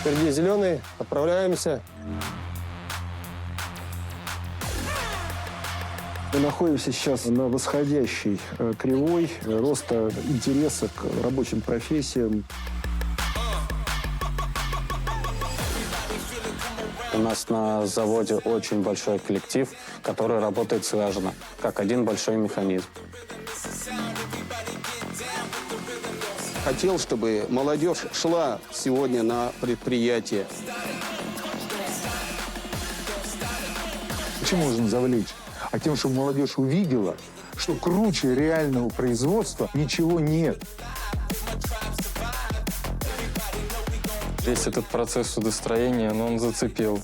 Впереди зеленый, отправляемся. Мы находимся сейчас на восходящей кривой роста интереса к рабочим профессиям. У нас на заводе очень большой коллектив, который работает слаженно, как один большой механизм. Хотел, чтобы молодежь шла сегодня на предприятие. Почему нужно завлечь? А тем, чтобы молодежь увидела, что круче реального производства ничего нет. Весь этот процесс судостроения, он зацепил.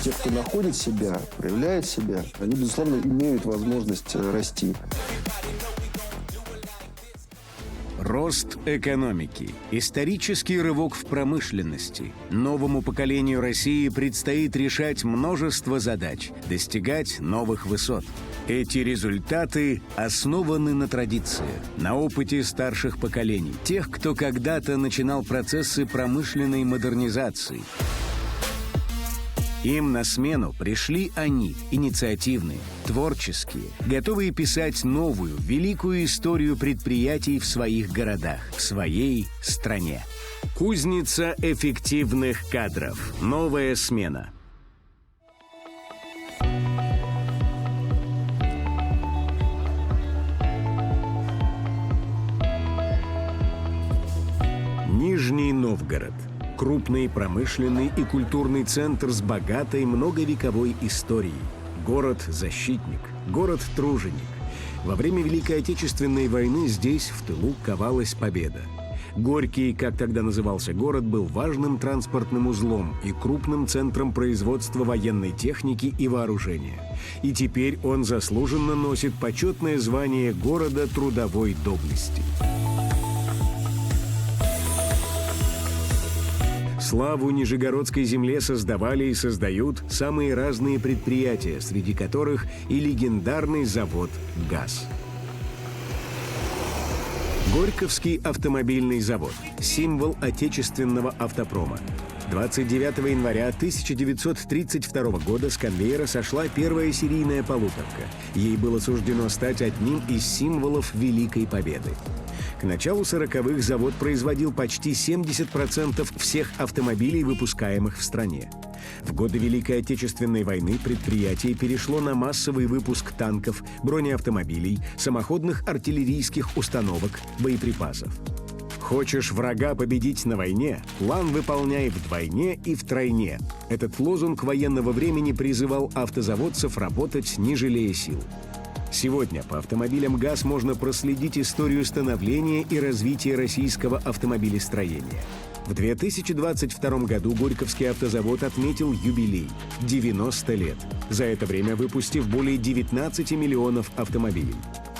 Те, кто находит себя, проявляет себя, они, безусловно, имеют возможность расти. Рост экономики, исторический рывок в промышленности. Новому поколению России предстоит решать множество задач, достигать новых высот. Эти результаты основаны на традиции, на опыте старших поколений, тех, кто когда-то начинал процессы промышленной модернизации. Им на смену пришли они, инициативные, творческие, готовые писать новую, великую историю предприятий в своих городах, в своей стране. Кузница эффективных кадров. Новая смена. Нижний Новгород. Крупный промышленный и культурный центр с богатой многовековой историей. Город-защитник, город-труженик. Во время Великой Отечественной войны здесь, в тылу, ковалась победа. Горький, как тогда назывался город, был важным транспортным узлом и крупным центром производства военной техники и вооружения. И теперь он заслуженно носит почетное звание города трудовой доблести. Славу Нижегородской земле создавали и создают самые разные предприятия, среди которых и легендарный завод «ГАЗ». Горьковский автомобильный завод – символ отечественного автопрома. 29 января 1932 года с конвейера сошла первая серийная полуторка. Ей было суждено стать одним из символов Великой Победы. К началу 40-х завод производил почти 70% всех автомобилей, выпускаемых в стране. В годы Великой Отечественной войны предприятие перешло на массовый выпуск танков, бронеавтомобилей, самоходных артиллерийских установок, боеприпасов. «Хочешь врага победить на войне? План выполняй вдвойне и втройне». Этот лозунг военного времени призывал автозаводцев работать, не жалея сил. Сегодня по автомобилям ГАЗ можно проследить историю становления и развития российского автомобилестроения. В 2022 году Горьковский автозавод отметил юбилей – 90 лет, за это время выпустив более 19 миллионов автомобилей.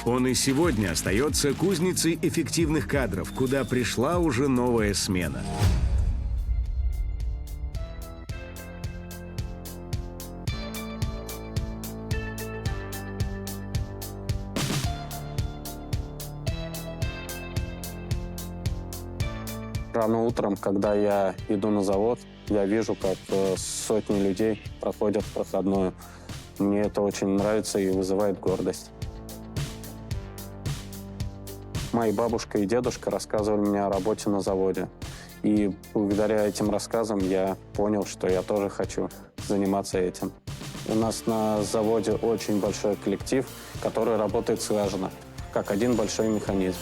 Он и сегодня остается кузницей эффективных кадров, куда пришла уже новая смена. Рано утром, когда я иду на завод, я вижу, как сотни людей проходят проходную. Мне это очень нравится и вызывает гордость. Мои бабушка и дедушка рассказывали мне о работе на заводе. И благодаря этим рассказам я понял, что я тоже хочу заниматься этим. У нас на заводе очень большой коллектив, который работает слаженно, как один большой механизм.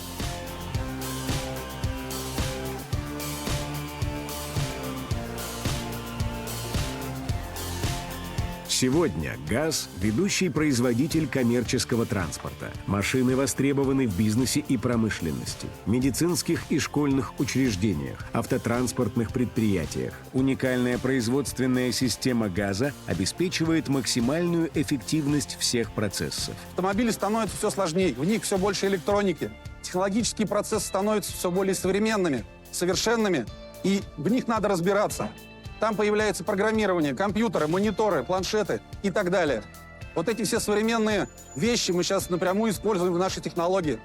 Сегодня ГАЗ – ведущий производитель коммерческого транспорта. Машины востребованы в бизнесе и промышленности, медицинских и школьных учреждениях, автотранспортных предприятиях. Уникальная производственная система ГАЗа обеспечивает максимальную эффективность всех процессов. Автомобили становятся все сложнее, в них все больше электроники. Технологические процессы становятся все более современными, совершенными, и в них надо разбираться. Там появляется программирование, компьютеры, мониторы, планшеты и так далее. Вот эти все современные вещи мы сейчас напрямую используем в нашей технологии.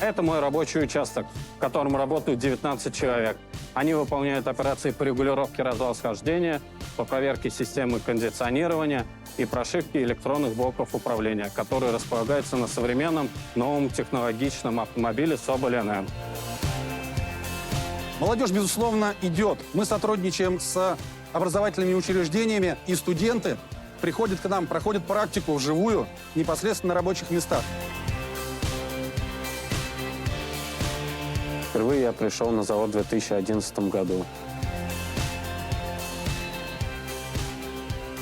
Это мой рабочий участок, в котором работают 19 человек. Они выполняют операции по регулировке расхождения, по проверке системы кондиционирования и прошивке электронных блоков управления, которые располагаются на современном новом технологичном автомобиле Соболь НН. Молодежь, безусловно, идет. Мы сотрудничаем с образовательными учреждениями, и студенты приходят к нам, проходят практику вживую, непосредственно на рабочих местах. Впервые я пришел на завод в 2011 году.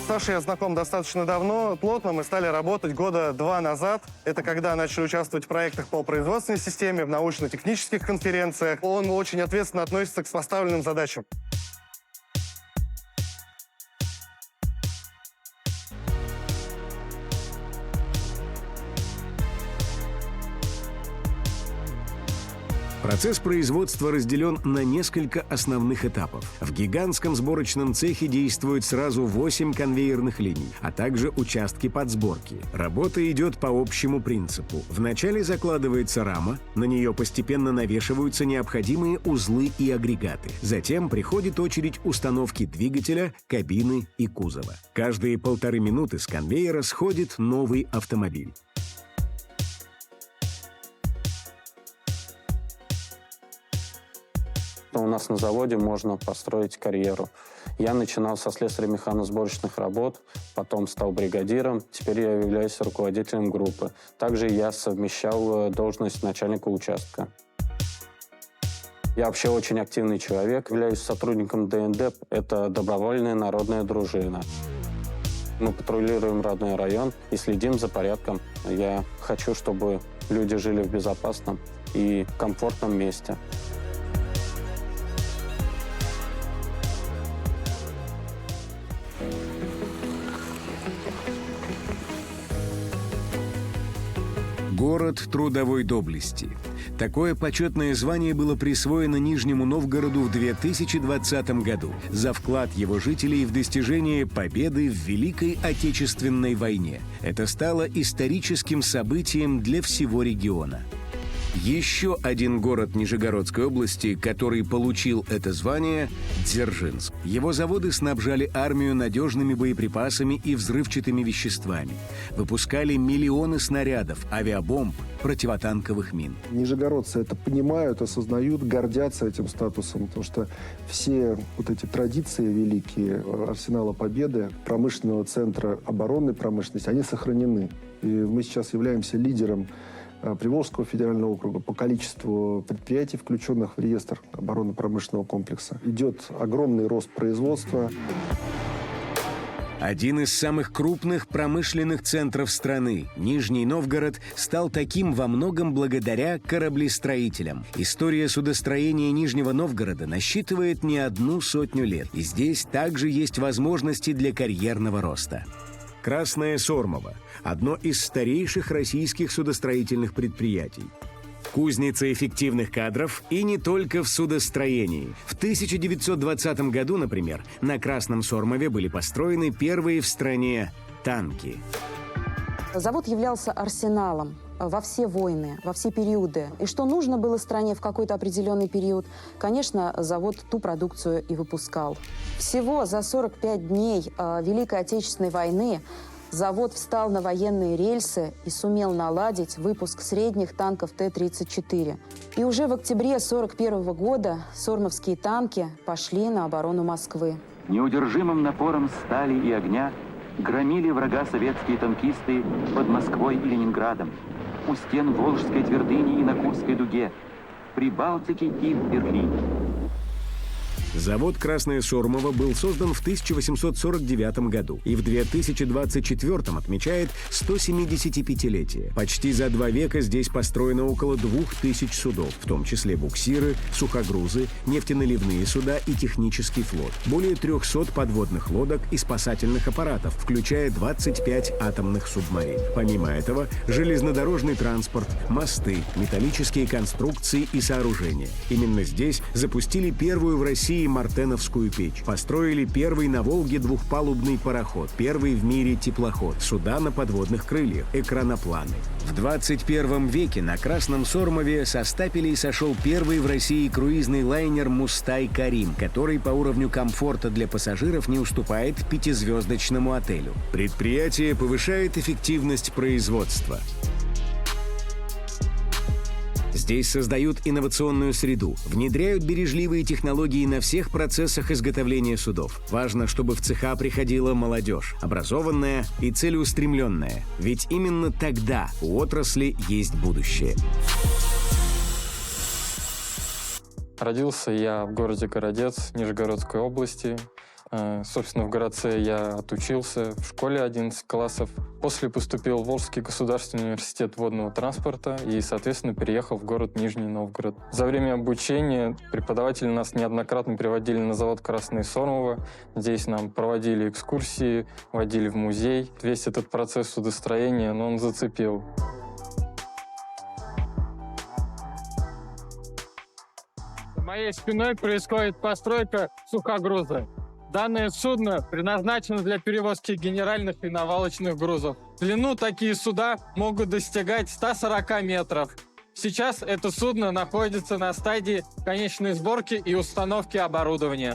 С Сашей я знаком достаточно давно. Плотно мы стали работать года 2 назад. Это когда начали участвовать в проектах по производственной системе, в научно-технических конференциях. Он очень ответственно относится к поставленным задачам. Процесс производства разделен на несколько основных этапов. В гигантском сборочном цехе действует сразу 8 конвейерных линий, а также участки подсборки. Работа идет по общему принципу. Вначале закладывается рама, на нее постепенно навешиваются необходимые узлы и агрегаты. Затем приходит очередь установки двигателя, кабины и кузова. Каждые 1,5 минуты с конвейера сходит новый автомобиль. У нас на заводе можно построить карьеру. Я начинал со слесаря механосборочных работ, потом стал бригадиром, теперь я являюсь руководителем группы. Также я совмещал должность начальника участка. Я вообще очень активный человек, являюсь сотрудником ДНД, это добровольная народная дружина. Мы патрулируем родной район и следим за порядком. Я хочу, чтобы люди жили в безопасном и комфортном месте. Город трудовой доблести. Такое почетное звание было присвоено Нижнему Новгороду в 2020 году за вклад его жителей в достижение победы в Великой Отечественной войне. Это стало историческим событием для всего региона. Еще один город Нижегородской области, который получил это звание – Дзержинск. Его заводы снабжали армию надежными боеприпасами и взрывчатыми веществами. Выпускали миллионы снарядов, авиабомб, противотанковых мин. Нижегородцы это понимают, осознают, гордятся этим статусом, потому что все вот эти традиции великие Арсенала Победы, промышленного центра оборонной промышленности, они сохранены. И мы сейчас являемся лидером Приволжского федерального округа по количеству предприятий, включенных в реестр оборонно-промышленного комплекса. Идет огромный рост производства. Один из самых крупных промышленных центров страны, Нижний Новгород, стал таким во многом благодаря кораблестроителям. История судостроения Нижнего Новгорода насчитывает не 100 лет, и здесь также есть возможности для карьерного роста. Красное Сормово – одно из старейших российских судостроительных предприятий. Кузница эффективных кадров и не только в судостроении. В 1920 году, например, на Красном Сормове были построены первые в стране танки. Завод являлся арсеналом во все войны, во все периоды. И что нужно было стране в какой-то определенный период, конечно, завод ту продукцию и выпускал. Всего за 45 дней Великой Отечественной войны завод встал на военные рельсы и сумел наладить выпуск средних танков Т-34. И уже в октябре 1941 года сормовские танки пошли на оборону Москвы. Неудержимым напором стали и огня громили врага советские танкисты под Москвой и Ленинградом, у стен Волжской твердыни и на Курской дуге, при Балтике и в Берлине. Завод «Красное Сормово» был создан в 1849 году и в 2024 отмечает 175-летие. Почти за 2 века здесь построено около 2000 судов, в том числе буксиры, сухогрузы, нефтеналивные суда и технический флот. Более 300 подводных лодок и спасательных аппаратов, включая 25 атомных субмарин. Помимо этого, железнодорожный транспорт, мосты, металлические конструкции и сооружения. Именно здесь запустили первую в России России Мартеновскую печь. Построили первый на Волге двухпалубный пароход, первый в мире теплоход, суда на подводных крыльях, экранопланы. В 21 веке на Красном Сормове со стапелей сошел первый в России круизный лайнер «Мустай Карим», который по уровню комфорта для пассажиров не уступает пятизвездочному отелю. Предприятие повышает эффективность производства. Здесь создают инновационную среду, внедряют бережливые технологии на всех процессах изготовления судов. Важно, чтобы в цеха приходила молодежь, образованная и целеустремленная. Ведь именно тогда у отрасли есть будущее. Родился я в городе Городец, Нижегородской области. Собственно, в Городце я отучился в школе 11 классов. После поступил в Волжский государственный университет водного транспорта и, соответственно, переехал в город Нижний Новгород. За время обучения преподаватели нас неоднократно приводили на завод «Красное Сормово». Здесь нам проводили экскурсии, водили в музей. Весь этот процесс судостроения, он зацепил. За моей спиной происходит постройка сухогруза. Данное судно предназначено для перевозки генеральных и навалочных грузов. В длину такие суда могут достигать 140 метров. Сейчас это судно находится на стадии конечной сборки и установки оборудования.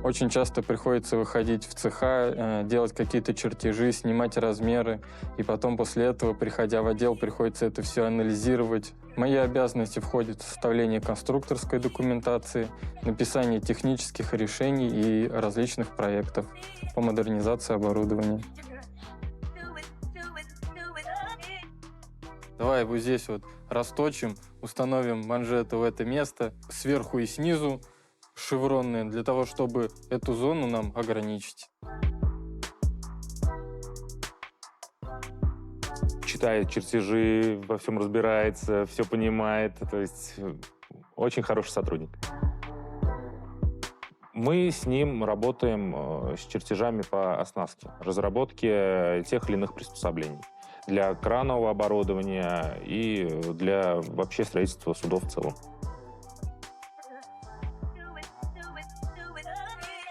Очень часто приходится выходить в цеха, делать какие-то чертежи, снимать размеры. И потом после этого, приходя в отдел, приходится это все анализировать. В мои обязанности входит составление конструкторской документации, написание технических решений и различных проектов по модернизации оборудования. Давай вот здесь вот расточим, установим манжеты в это место, сверху и снизу, шевронные, для того, чтобы эту зону нам ограничить. Читает чертежи, во всем разбирается, все понимает. То есть очень хороший сотрудник. Мы с ним работаем с чертежами по оснастке, разработке тех или иных приспособлений для кранового оборудования и для вообще строительства судов в целом.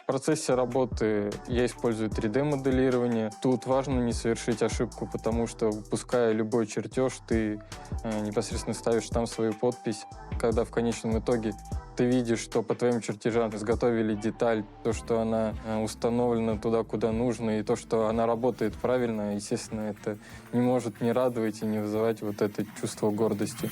В процессе работы я использую 3D-моделирование. Тут важно не совершить ошибку, потому что, выпуская любой чертеж, ты непосредственно ставишь там свою подпись. Когда в конечном итоге ты видишь, что по твоим чертежам изготовили деталь, то, что она установлена туда, куда нужно, и то, что она работает правильно, естественно, это не может не радовать и не вызывать вот это чувство гордости.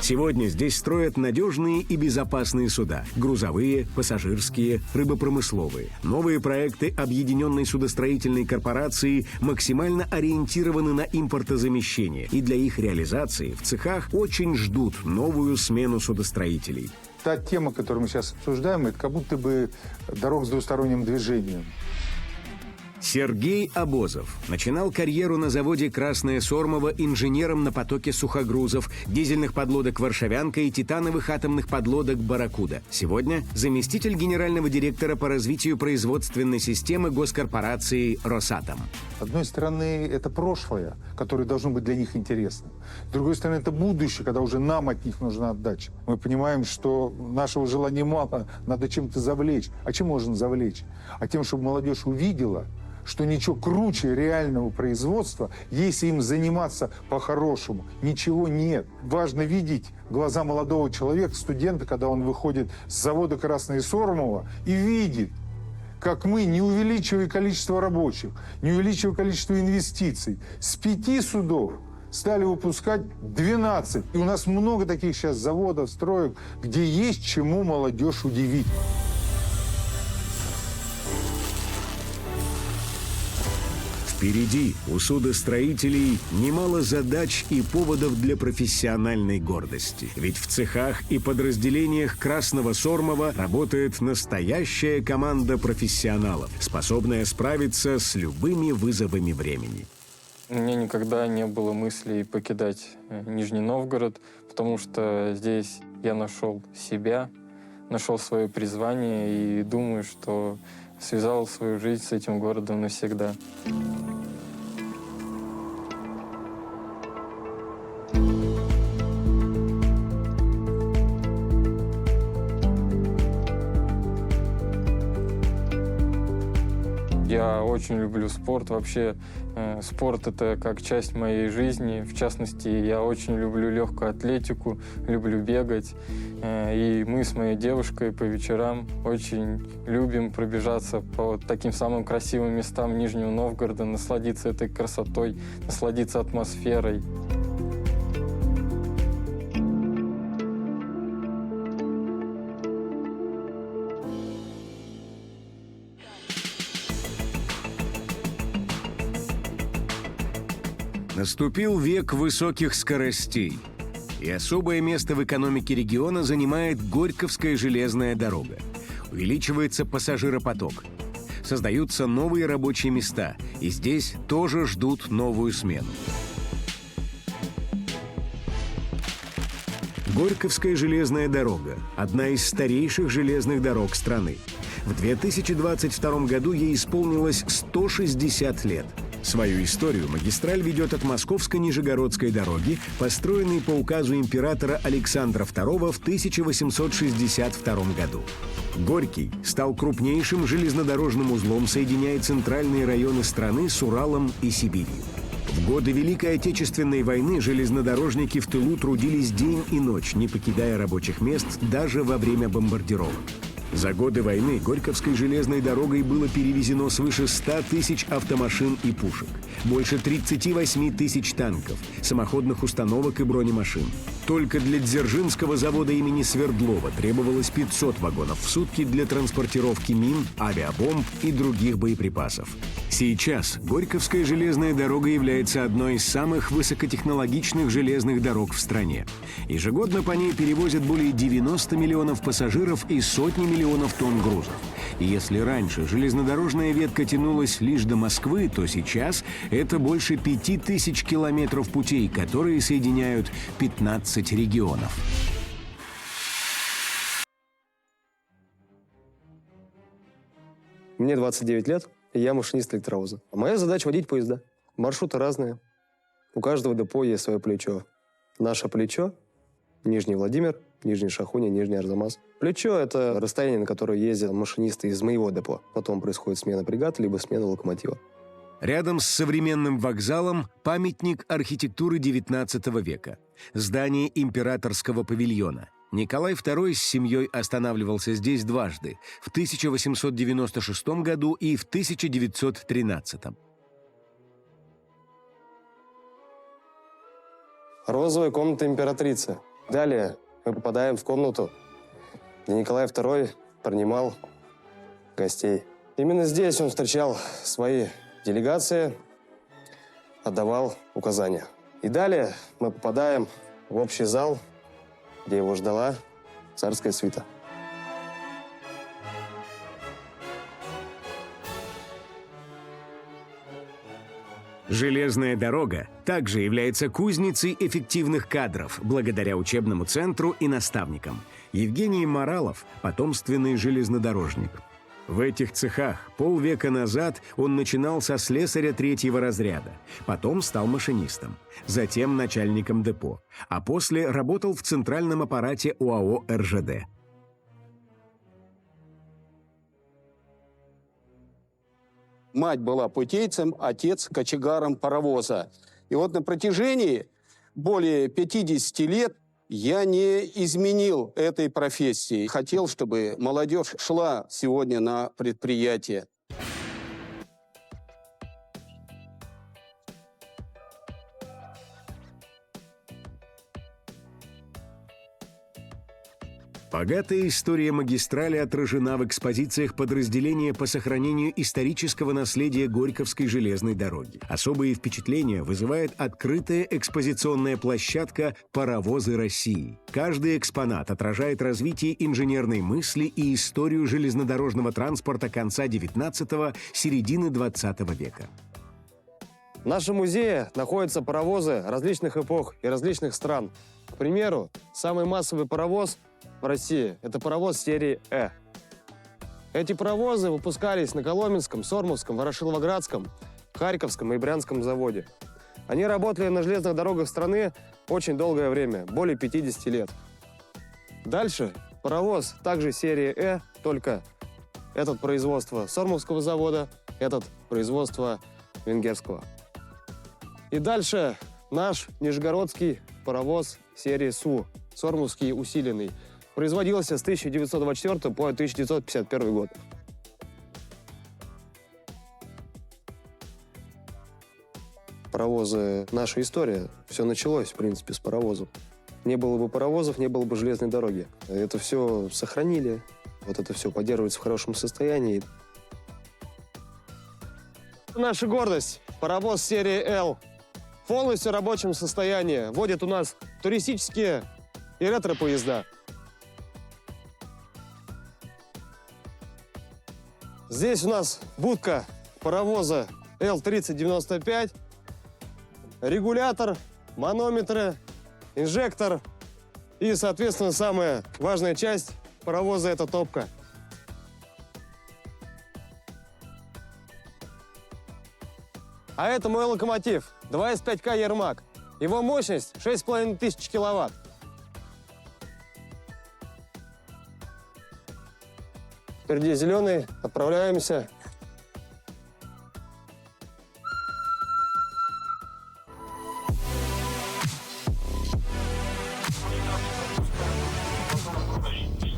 Сегодня здесь строят надежные и безопасные суда – грузовые, пассажирские, рыбопромысловые. Новые проекты Объединенной судостроительной корпорации максимально ориентированы на импортозамещение, и для их реализации в цехах очень ждут новую смену судостроителей. Та тема, которую мы сейчас обсуждаем, это как будто бы дорога с двусторонним движением. Сергей Обозов начинал карьеру на заводе «Красное Сормово» инженером на потоке сухогрузов, дизельных подлодок «Варшавянка» и титановых атомных подлодок «Барракуда». Сегодня заместитель генерального директора по развитию производственной системы госкорпорации «Росатом». С одной стороны, это прошлое, которое должно быть для них интересным. С другой стороны, это будущее, когда уже нам от них нужна отдача. Мы понимаем, что нашего желания мало, надо чем-то завлечь. А чем можно завлечь? А тем, чтобы молодежь увидела, что ничего круче реального производства, если им заниматься по-хорошему, ничего нет. Важно видеть глаза молодого человека, студента, когда он выходит с завода «Красное Сормово» и видит, как мы, не увеличивая количество рабочих, не увеличивая количество инвестиций, с 5 судов стали выпускать 12. И у нас много таких сейчас заводов, строек, где есть чему молодежь удивить. Впереди у судостроителей немало задач и поводов для профессиональной гордости. Ведь в цехах и подразделениях «Красного Сормова» работает настоящая команда профессионалов, способная справиться с любыми вызовами времени. У меня никогда не было мыслей покидать Нижний Новгород, потому что здесь я нашел себя, нашел свое призвание и думаю, что связал свою жизнь с этим городом навсегда. очень люблю спорт. Вообще спорт — это как часть моей жизни. В частности, я очень люблю легкую атлетику, люблю бегать. И мы с моей девушкой по вечерам очень любим пробежаться по таким самым красивым местам Нижнего Новгорода, насладиться этой красотой, насладиться атмосферой. Наступил век высоких скоростей, и особое место в экономике региона занимает Горьковская железная дорога. Увеличивается пассажиропоток. Создаются новые рабочие места, и здесь тоже ждут новую смену. Горьковская железная дорога – одна из старейших железных дорог страны. В 2022 году ей исполнилось 160 лет. Свою историю магистраль ведет от Московско-Нижегородской дороги, построенной по указу императора Александра II в 1862 году. Горький стал крупнейшим железнодорожным узлом, соединяя центральные районы страны с Уралом и Сибирью. В годы Великой Отечественной войны железнодорожники в тылу трудились день и ночь, не покидая рабочих мест даже во время бомбардировок. За годы войны Горьковской железной дорогой было перевезено свыше 100 тысяч автомашин и пушек, больше 38 тысяч танков, самоходных установок и бронемашин. Только для Дзержинского завода имени Свердлова требовалось 500 вагонов в сутки для транспортировки мин, авиабомб и других боеприпасов. Сейчас Горьковская железная дорога является одной из самых высокотехнологичных железных дорог в стране. Ежегодно по ней перевозят более 90 миллионов пассажиров и сотни миллионов тонн грузов. И если раньше железнодорожная ветка тянулась лишь до Москвы, то сейчас это больше 5000 километров путей, которые соединяют 15 регионов. Мне 29 лет, и я машинист электровоза. Моя задача — водить поезда. Маршруты разные. У каждого депо есть свое плечо. Наше плечо — Нижний Владимир, Нижний Шахуня, Нижний Арзамас. Плечо — это расстояние, на которое ездят машинисты из моего депо. Потом происходит смена бригад, либо смена локомотива. Рядом с современным вокзалом памятник архитектуры XIX века – здание императорского павильона. Николай II с семьей останавливался здесь дважды – в 1896 году и в 1913. Розовая комната императрицы. Далее мы попадаем в комнату, где Николай II принимал гостей. Именно здесь он встречал свои делегации, отдавал указания. И далее мы попадаем в общий зал, где его ждала царская свита. Железная дорога также является кузницей эффективных кадров благодаря учебному центру и наставникам. Евгений Моралов – потомственный железнодорожник. В этих цехах полвека назад он начинал со слесаря 3-го разряда, потом стал машинистом, затем начальником депо, а после работал в центральном аппарате ОАО «РЖД». Мать была путейцем, отец кочегаром паровоза. И вот на протяжении более 50 лет я не изменил этой профессии. Хотел, чтобы молодежь шла сегодня на предприятие. Богатая история магистрали отражена в экспозициях подразделения по сохранению исторического наследия Горьковской железной дороги. Особые впечатления вызывает открытая экспозиционная площадка «Паровозы России». Каждый экспонат отражает развитие инженерной мысли и историю железнодорожного транспорта конца XIX – середины XX века. В нашем музее находятся паровозы различных эпох и различных стран. К примеру, самый массовый паровоз в России – это паровоз серии «Э». Эти паровозы выпускались на Коломенском, Сормовском, Ворошиловоградском, Харьковском и Брянском заводе. Они работали на железных дорогах страны очень долгое время, более 50 лет. Дальше паровоз также серии «Э», только этот производство Сормовского завода, этот производства венгерского. И дальше наш нижегородский паровоз серии СУ, Сормовский усиленный, производился с 1924 по 1951 год. Паровозы — наша история. Все началось, в принципе, с паровозов. Не было бы паровозов, не было бы железной дороги. Это все сохранили, вот это все поддерживается в хорошем состоянии. Наша гордость — паровоз серии «Л». Полностью в рабочем состоянии. Водит у нас туристические и ретро-поезда. Здесь у нас будка паровоза Л-3095, регулятор, манометры, инжектор и, соответственно, самая важная часть паровоза — это топка. А это мой локомотив 2С5К «Ермак». Его мощность 6500 киловатт. Впереди зеленый, отправляемся.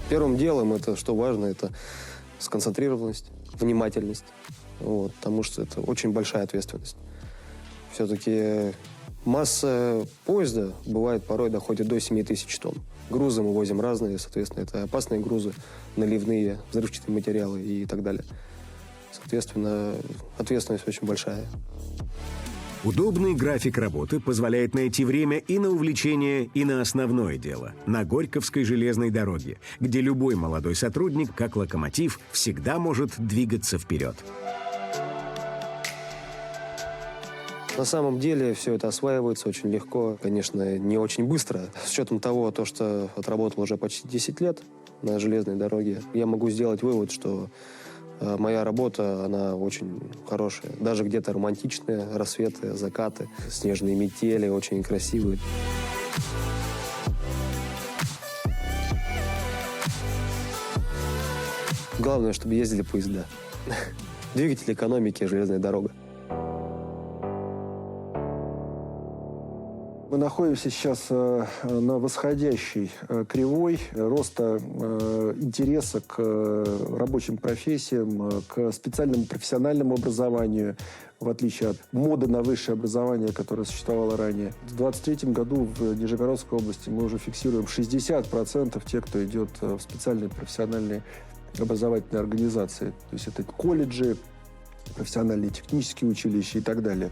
Первым делом, это что важно, это сконцентрированность, внимательность. Вот, потому что это очень большая ответственность. Все-таки масса поезда бывает порой доходит до 7000 тонн. Грузы мы возим разные, соответственно, это опасные грузы, наливные, взрывчатые материалы и так далее. Соответственно, ответственность очень большая. Удобный график работы позволяет найти время и на увлечение, и на основное дело – на Горьковской железной дороге, где любой молодой сотрудник, как локомотив, всегда может двигаться вперед. На самом деле все это осваивается очень легко, конечно, не очень быстро. С учетом того, что отработал уже почти 10 лет на железной дороге, я могу сделать вывод, что моя работа, она очень хорошая. Даже где-то романтичные рассветы, закаты, снежные метели, очень красивые. Главное, чтобы ездили поезда. Двигатель экономики, железная дорога. Мы находимся сейчас на восходящей кривой роста интереса к рабочим профессиям, к специальному профессиональному образованию, в отличие от моды на высшее образование, которое существовало ранее. В 2023 году в Нижегородской области мы уже фиксируем 60% тех, кто идет в специальные профессиональные образовательные организации. То есть это колледжи, профессиональные технические училища и так далее.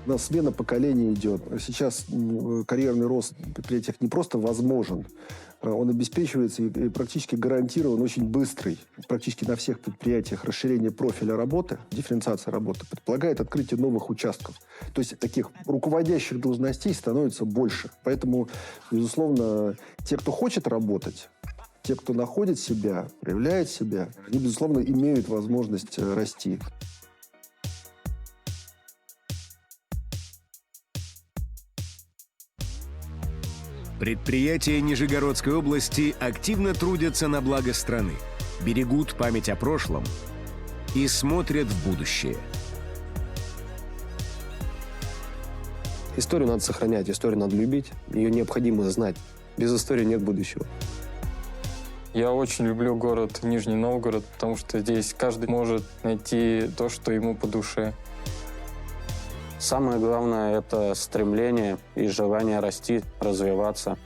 У нас смена поколений идет. Сейчас карьерный рост в предприятиях не просто возможен, он обеспечивается и практически гарантирован очень быстрый. Практически на всех предприятиях расширение профиля работы, дифференциация работы предполагает открытие новых участков. То есть таких руководящих должностей становится больше. Поэтому, безусловно, те, кто хочет работать, те, кто находит себя, проявляет себя, они, безусловно, имеют возможность расти. Предприятия Нижегородской области активно трудятся на благо страны, берегут память о прошлом и смотрят в будущее. Историю надо сохранять, историю надо любить, ее необходимо знать. Без истории нет будущего. Я очень люблю город Нижний Новгород, потому что здесь каждый может найти то, что ему по душе. Самое главное – это стремление и желание расти, развиваться.